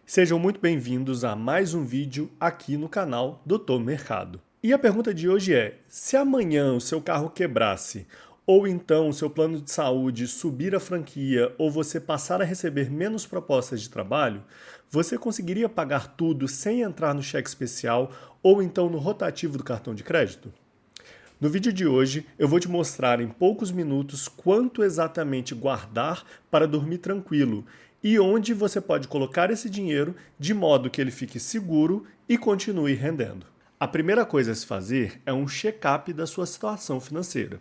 Sejam muito bem-vindos a mais um vídeo aqui no canal Doutor Mercado. E a pergunta de hoje é: se amanhã o seu carro quebrasse, ou então o seu plano de saúde subir a franquia, ou você passar a receber menos propostas de trabalho, você conseguiria pagar tudo sem entrar no cheque especial ou então no rotativo do cartão de crédito? No vídeo de hoje, eu vou te mostrar em poucos minutos quanto exatamente guardar para dormir tranquilo e onde você pode colocar esse dinheiro de modo que ele fique seguro e continue rendendo. A primeira coisa a se fazer é um check-up da sua situação financeira.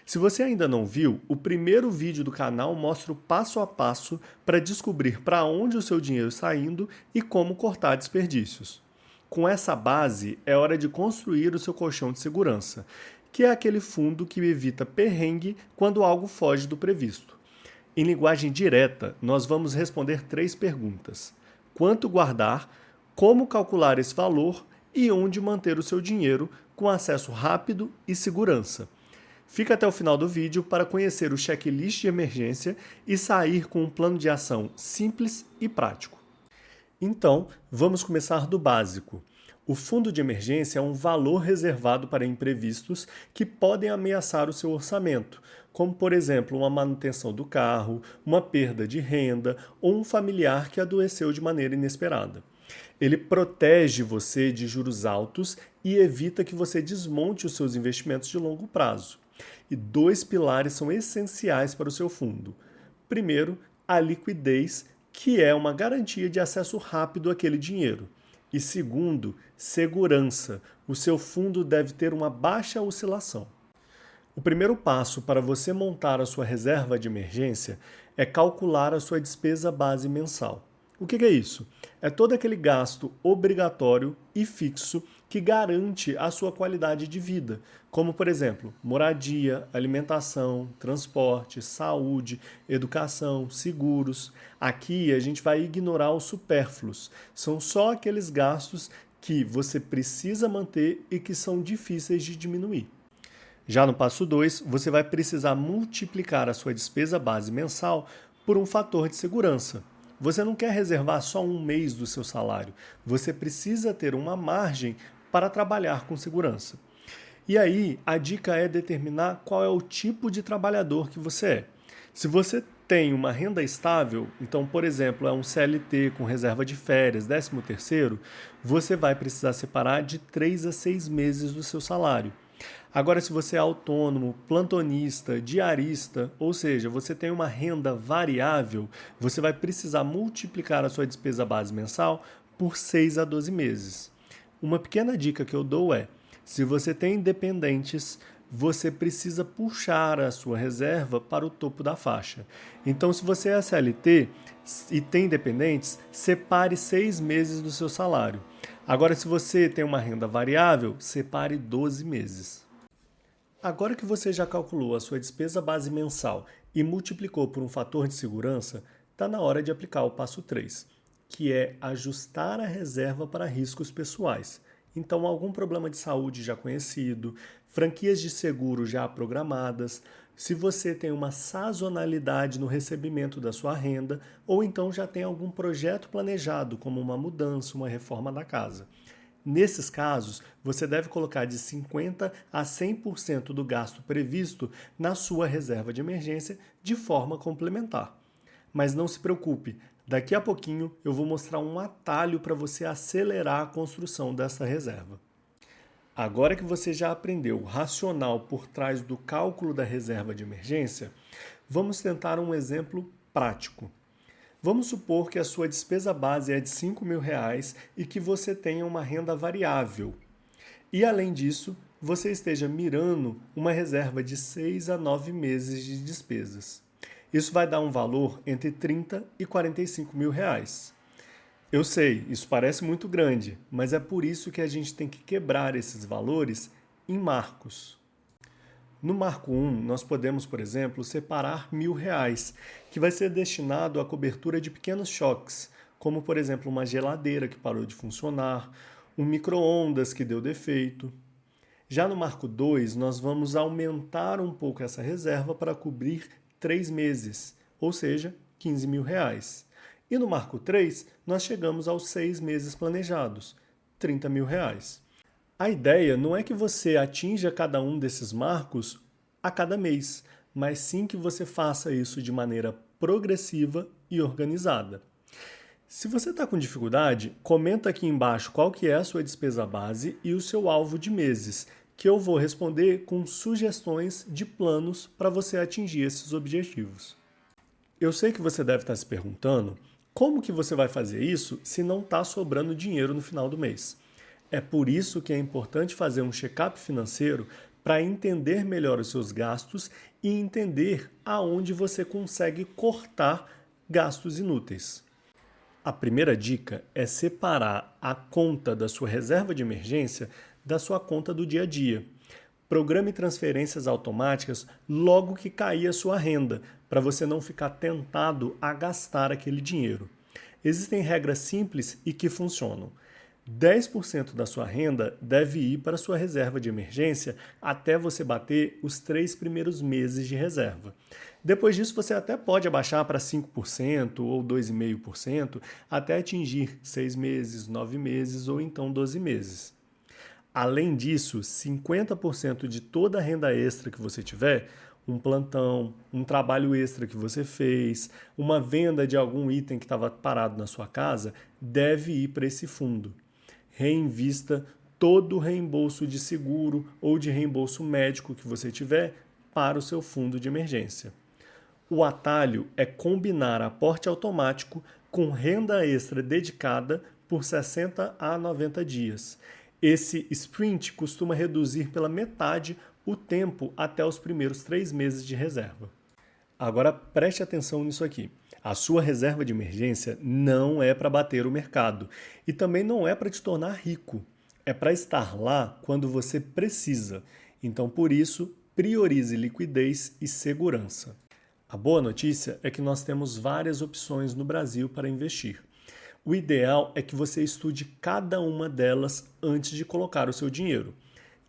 Se você ainda não viu, o primeiro vídeo do canal mostra o passo a passo para descobrir para onde o seu dinheiro está indo e como cortar desperdícios. Com essa base, é hora de construir o seu colchão de segurança, que é aquele fundo que evita perrengue quando algo foge do previsto. Em linguagem direta, nós vamos responder 3 perguntas: quanto guardar, como calcular esse valor e onde manter o seu dinheiro com acesso rápido e segurança. Fica até o final do vídeo para conhecer o checklist de emergência e sair com um plano de ação simples e prático. Então, vamos começar do básico. O fundo de emergência é um valor reservado para imprevistos que podem ameaçar o seu orçamento, como, por exemplo, uma manutenção do carro, uma perda de renda ou um familiar que adoeceu de maneira inesperada. Ele protege você de juros altos e evita que você desmonte os seus investimentos de longo prazo. E 2 pilares são essenciais para o seu fundo. Primeiro, a liquidez, que é uma garantia de acesso rápido àquele dinheiro. E segundo, segurança. O seu fundo deve ter uma baixa oscilação. O primeiro passo para você montar a sua reserva de emergência é calcular a sua despesa base mensal. O que é isso? É todo aquele gasto obrigatório e fixo que garante a sua qualidade de vida, como, por exemplo, moradia, alimentação, transporte, saúde, educação, seguros. Aqui a gente vai ignorar os supérfluos. São só aqueles gastos que você precisa manter e que são difíceis de diminuir. Já no passo 2, você vai precisar multiplicar a sua despesa base mensal por um fator de segurança. Você não quer reservar só um mês do seu salário, você precisa ter uma margem para trabalhar com segurança. E aí, a dica é determinar qual é o tipo de trabalhador que você é. Se você tem uma renda estável, então, por exemplo, é um CLT com reserva de férias, 13º, você vai precisar separar de 3 a 6 meses do seu salário. Agora, se você é autônomo, plantonista, diarista, ou seja, você tem uma renda variável, você vai precisar multiplicar a sua despesa base mensal por 6 a 12 meses. Uma pequena dica que eu dou é: se você tem dependentes, você precisa puxar a sua reserva para o topo da faixa. Então, se você é CLT e tem dependentes, separe 6 meses do seu salário. Agora, se você tem uma renda variável, separe 12 meses. Agora que você já calculou a sua despesa base mensal e multiplicou por um fator de segurança, está na hora de aplicar o passo 3, que é ajustar a reserva para riscos pessoais. Então, algum problema de saúde já conhecido, franquias de seguro já programadas, se você tem uma sazonalidade no recebimento da sua renda, ou então já tem algum projeto planejado, como uma mudança, uma reforma da casa. Nesses casos, você deve colocar de 50% a 100% do gasto previsto na sua reserva de emergência de forma complementar. Mas não se preocupe, daqui a pouquinho eu vou mostrar um atalho para você acelerar a construção dessa reserva. Agora que você já aprendeu o racional por trás do cálculo da reserva de emergência, vamos tentar um exemplo prático. Vamos supor que a sua despesa base é de R$ 5.000 e que você tenha uma renda variável. E, além disso, você esteja mirando uma reserva de 6 a 9 meses de despesas. Isso vai dar um valor entre 30 e R$ 45.000. Eu sei, isso parece muito grande, mas é por isso que a gente tem que quebrar esses valores em marcos. No marco 1, nós podemos, por exemplo, separar R$ 1.000, que vai ser destinado à cobertura de pequenos choques, como, por exemplo, uma geladeira que parou de funcionar, um micro-ondas que deu defeito. Já no marco 2, nós vamos aumentar um pouco essa reserva para cobrir 3 meses, ou seja, R$ 15.000. E no marco 3, nós chegamos aos 6 meses planejados, R$ 30.000. A ideia não é que você atinja cada um desses marcos a cada mês, mas sim que você faça isso de maneira progressiva e organizada. Se você está com dificuldade, comenta aqui embaixo qual que é a sua despesa base e o seu alvo de meses, que eu vou responder com sugestões de planos para você atingir esses objetivos. Eu sei que você deve estar se perguntando como que você vai fazer isso se não está sobrando dinheiro no final do mês. É por isso que é importante fazer um check-up financeiro para entender melhor os seus gastos e entender aonde você consegue cortar gastos inúteis. A primeira dica é separar a conta da sua reserva de emergência da sua conta do dia a dia. Programe transferências automáticas logo que cair a sua renda, para você não ficar tentado a gastar aquele dinheiro. Existem regras simples e que funcionam. 10% da sua renda deve ir para a sua reserva de emergência até você bater os 3 primeiros meses de reserva. Depois disso, você até pode abaixar para 5% ou 2,5% até atingir 6 meses, 9 meses ou então 12 meses. Além disso, 50% de toda a renda extra que você tiver, um plantão, um trabalho extra que você fez, uma venda de algum item que estava parado na sua casa, deve ir para esse fundo. Reinvista todo o reembolso de seguro ou de reembolso médico que você tiver para o seu fundo de emergência. O atalho é combinar aporte automático com renda extra dedicada por 60 a 90 dias. Esse sprint costuma reduzir pela metade o tempo até os primeiros 3 meses de reserva. Agora preste atenção nisso aqui. A sua reserva de emergência não é para bater o mercado e também não é para te tornar rico. É para estar lá quando você precisa. Então, por isso, priorize liquidez e segurança. A boa notícia é que nós temos várias opções no Brasil para investir. O ideal é que você estude cada uma delas antes de colocar o seu dinheiro.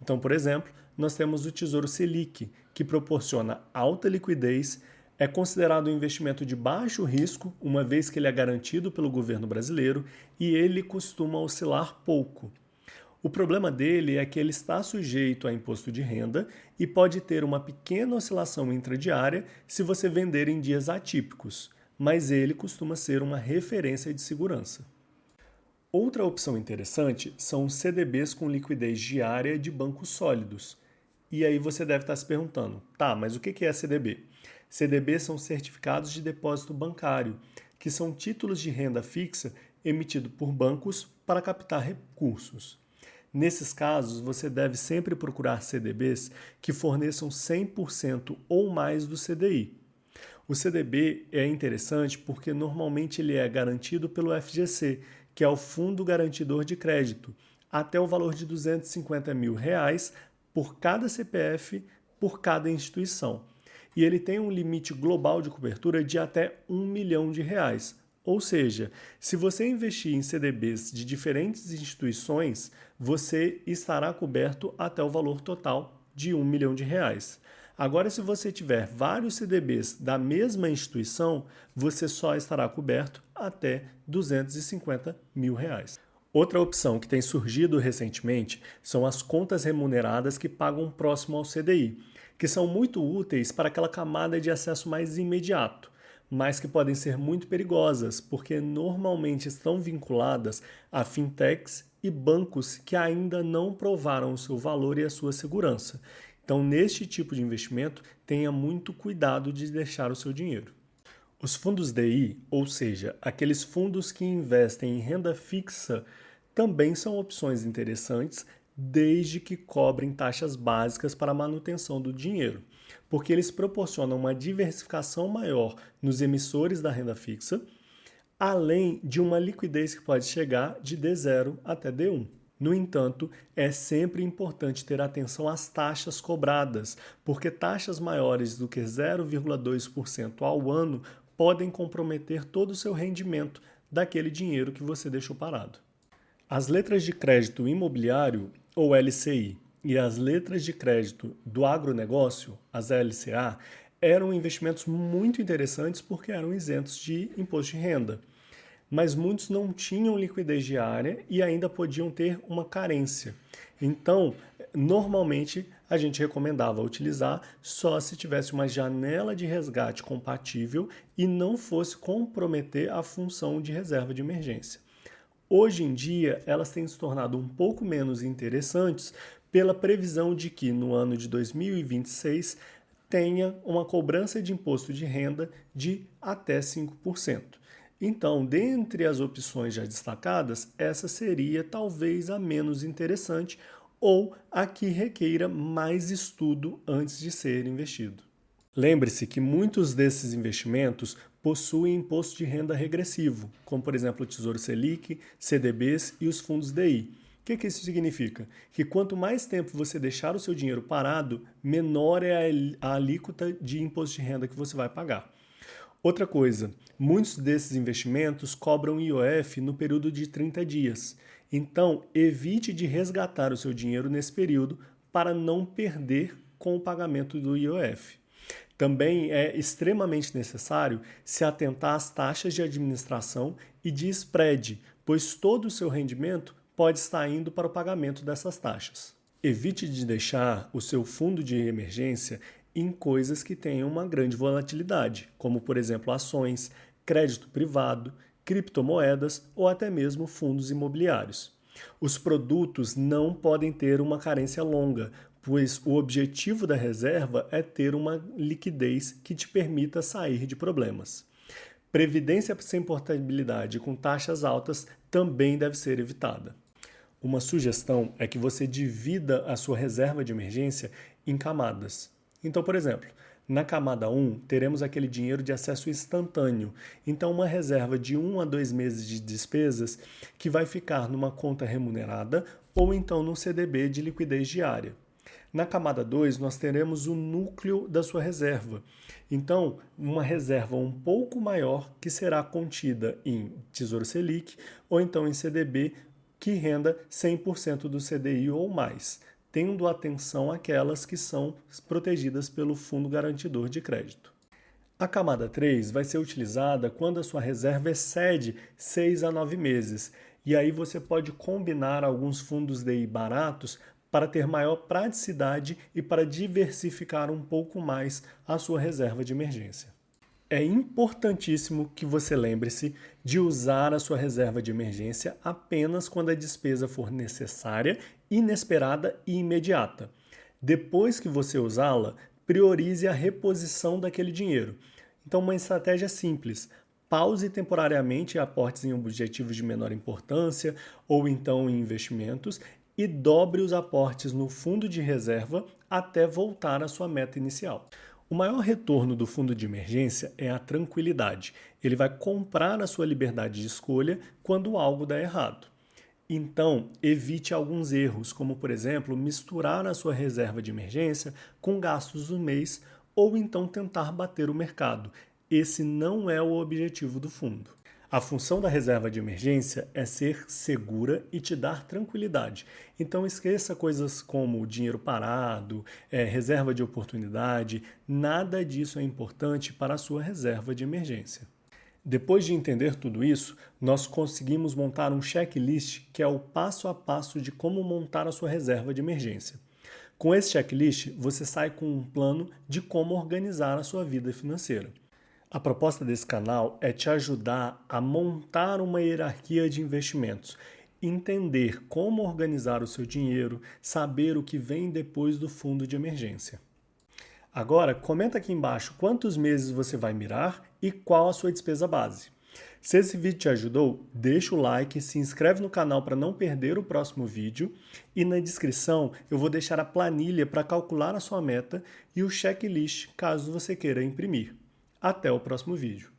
Então, por exemplo, nós temos o Tesouro Selic, que proporciona alta liquidez, é considerado um investimento de baixo risco, uma vez que ele é garantido pelo governo brasileiro e ele costuma oscilar pouco. O problema dele é que ele está sujeito a imposto de renda e pode ter uma pequena oscilação intradiária se você vender em dias atípicos, mas ele costuma ser uma referência de segurança. Outra opção interessante são os CDBs com liquidez diária de bancos sólidos. E aí você deve estar se perguntando, tá, mas o que é CDB? CDB são certificados de depósito bancário, que são títulos de renda fixa emitidos por bancos para captar recursos. Nesses casos, você deve sempre procurar CDBs que forneçam 100% ou mais do CDI. O CDB é interessante porque normalmente ele é garantido pelo FGC, que é o Fundo Garantidor de Crédito, até o valor de R$ 250 mil por cada CPF, por cada instituição. E ele tem um limite global de cobertura de até R$ 1 milhão. Ou seja, se você investir em CDBs de diferentes instituições, você estará coberto até o valor total de R$ 1 milhão. Agora, se você tiver vários CDBs da mesma instituição, você só estará coberto até R$ 250 mil. Outra opção que tem surgido recentemente são as contas remuneradas que pagam próximo ao CDI, que são muito úteis para aquela camada de acesso mais imediato, mas que podem ser muito perigosas, porque normalmente estão vinculadas a fintechs e bancos que ainda não provaram o seu valor e a sua segurança. Então, neste tipo de investimento, tenha muito cuidado de deixar o seu dinheiro. Os fundos DI, ou seja, aqueles fundos que investem em renda fixa, também são opções interessantes, desde que cobrem taxas básicas para a manutenção do dinheiro, porque eles proporcionam uma diversificação maior nos emissores da renda fixa, além de uma liquidez que pode chegar de D0 até D1. No entanto, é sempre importante ter atenção às taxas cobradas, porque taxas maiores do que 0,2% ao ano podem comprometer todo o seu rendimento daquele dinheiro que você deixou parado. As letras de crédito imobiliário, ou LCI, e as letras de crédito do agronegócio, as LCA, eram investimentos muito interessantes porque eram isentos de imposto de renda. mas muitos não tinham liquidez diária e ainda podiam ter uma carência. Então, normalmente a gente recomendava utilizar só se tivesse uma janela de resgate compatível e não fosse comprometer a função de reserva de emergência. Hoje em dia, elas têm se tornado um pouco menos interessantes pela previsão de que no ano de 2026 tenha uma cobrança de imposto de renda de até 5%. Então, dentre as opções já destacadas, essa seria talvez a menos interessante ou a que requeira mais estudo antes de ser investido. Lembre-se que muitos desses investimentos possuem imposto de renda regressivo, como por exemplo o Tesouro Selic, CDBs e os fundos DI. O que isso significa? Que quanto mais tempo você deixar o seu dinheiro parado, menor é a alíquota de imposto de renda que você vai pagar. Outra coisa, muitos desses investimentos cobram IOF no período de 30 dias. Então, evite de resgatar o seu dinheiro nesse período para não perder com o pagamento do IOF. Também é extremamente necessário se atentar às taxas de administração e de spread, pois todo o seu rendimento pode estar indo para o pagamento dessas taxas. Evite de deixar o seu fundo de emergência em coisas que tenham uma grande volatilidade, como por exemplo ações, crédito privado, criptomoedas ou até mesmo fundos imobiliários. Os produtos não podem ter uma carência longa, pois o objetivo da reserva é ter uma liquidez que te permita sair de problemas. Previdência sem portabilidade com taxas altas também deve ser evitada. Uma sugestão é que você divida a sua reserva de emergência em camadas. Então, por exemplo, na camada 1, teremos aquele dinheiro de acesso instantâneo. Então, uma reserva de 1 a 2 meses de despesas que vai ficar numa conta remunerada ou então num CDB de liquidez diária. Na camada 2, nós teremos o núcleo da sua reserva. Então, uma reserva um pouco maior que será contida em Tesouro Selic ou então em CDB que renda 100% do CDI ou mais, tendo atenção àquelas que são protegidas pelo Fundo Garantidor de Crédito. A camada 3 vai ser utilizada quando a sua reserva excede 6 a 9 meses, e aí você pode combinar alguns fundos DI baratos para ter maior praticidade e para diversificar um pouco mais a sua reserva de emergência. É importantíssimo que você lembre-se de usar a sua reserva de emergência apenas quando a despesa for necessária, inesperada e imediata. Depois que você usá-la, priorize a reposição daquele dinheiro. Então, uma estratégia simples: pause temporariamente aportes em objetivos de menor importância ou então em investimentos e dobre os aportes no fundo de reserva até voltar à sua meta inicial. O maior retorno do fundo de emergência é a tranquilidade. Ele vai comprar a sua liberdade de escolha quando algo dá errado. Então, evite alguns erros, como por exemplo, misturar a sua reserva de emergência com gastos do mês ou então tentar bater o mercado. Esse não é o objetivo do fundo. A função da reserva de emergência é ser segura e te dar tranquilidade. Então esqueça coisas como dinheiro parado, reserva de oportunidade, nada disso é importante para a sua reserva de emergência. Depois de entender tudo isso, nós conseguimos montar um checklist que é o passo a passo de como montar a sua reserva de emergência. Com esse checklist, você sai com um plano de como organizar a sua vida financeira. A proposta desse canal é te ajudar a montar uma hierarquia de investimentos, entender como organizar o seu dinheiro, saber o que vem depois do fundo de emergência. Agora, comenta aqui embaixo quantos meses você vai mirar e qual a sua despesa base. Se esse vídeo te ajudou, deixa o like, se inscreve no canal para não perder o próximo vídeo e na descrição eu vou deixar a planilha para calcular a sua meta e o checklist caso você queira imprimir. Até o próximo vídeo.